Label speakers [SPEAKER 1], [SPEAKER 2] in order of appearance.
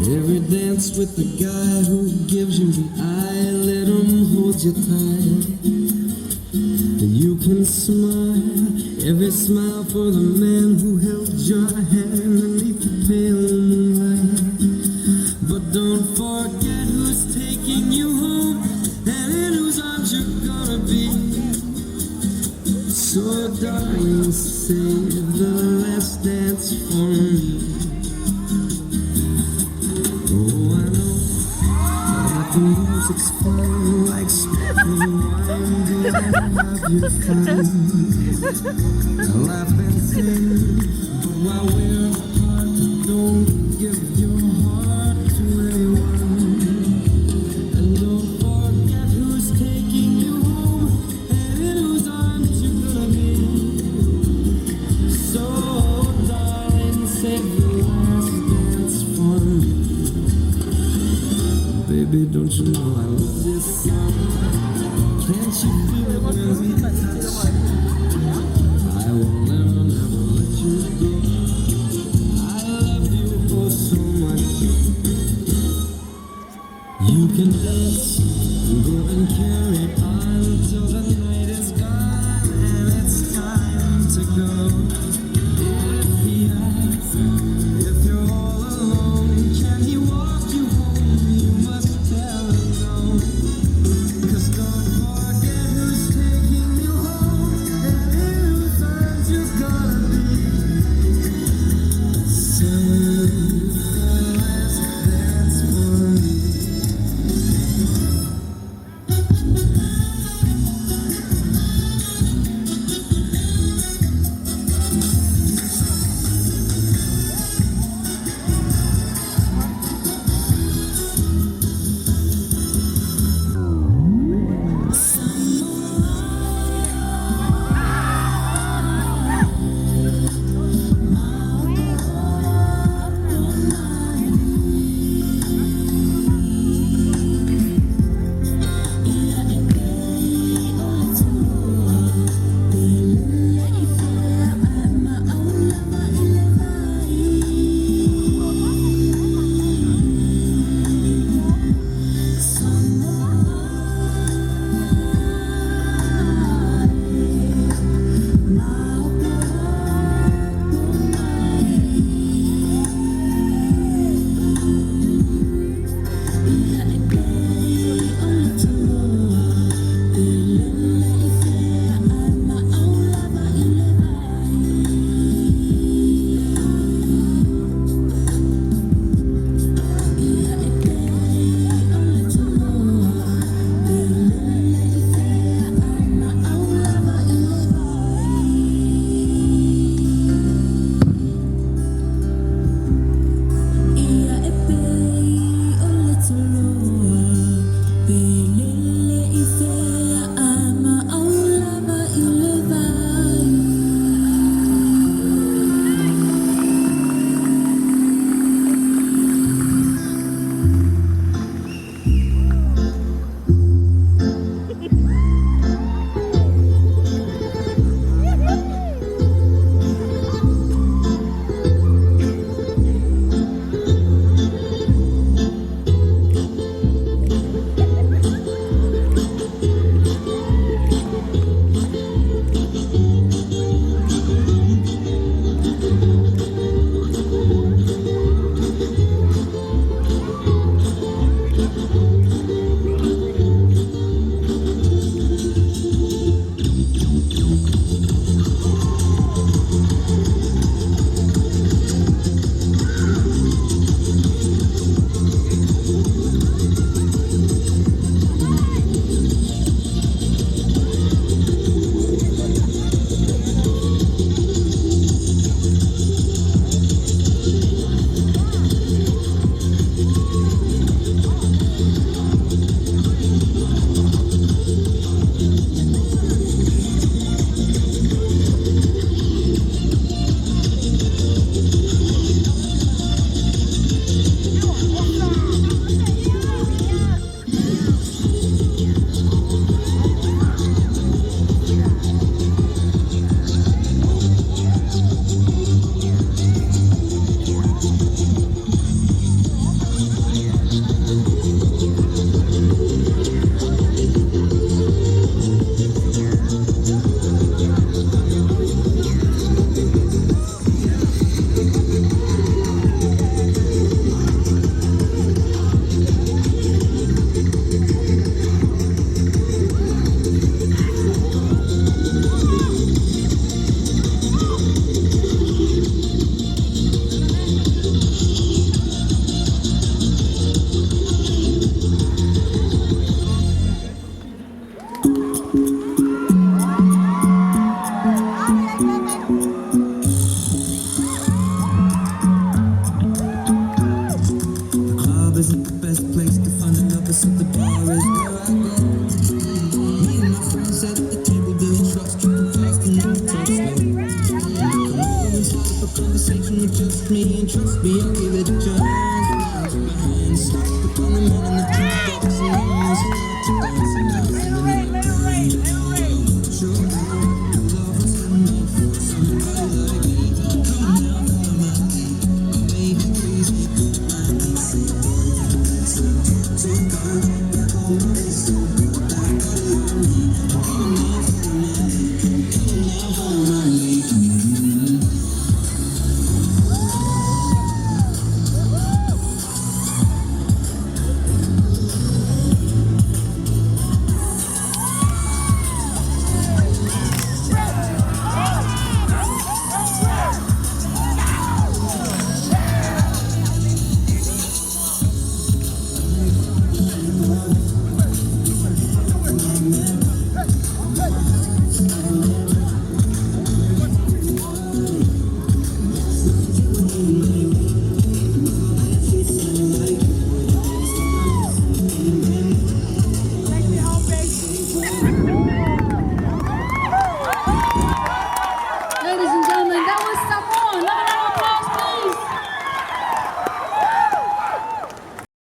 [SPEAKER 1] Every dance with the guy who gives you the eye, let him hold you tight. And you can smile, every smile for the man who held your hand beneath the pale moonlight. But don't forget who's taking you home and in whose arms you're gonna be. So darling, save the last dance for me. Oh, I know that the music's fun, like sparkling wine. Do you have your fun? Laugh and sing, but while we're apart, don't give your heart to anyone. And don't forget who's taking you home and in whose arms you're gonna be. So, darling, save the last dance for me. Baby, don't you know I love this song? Can't you feel it when we touch? I will never, never let you go. I love you oh so much. You can dance and go and carry on till the night is gone and it's time to go. If he asks, if you're all alone, can he walk you home? You must tell him no. 'Cause don't forget who's taking you home and in whose arms you're gonna be. Save the last dance for me. to go.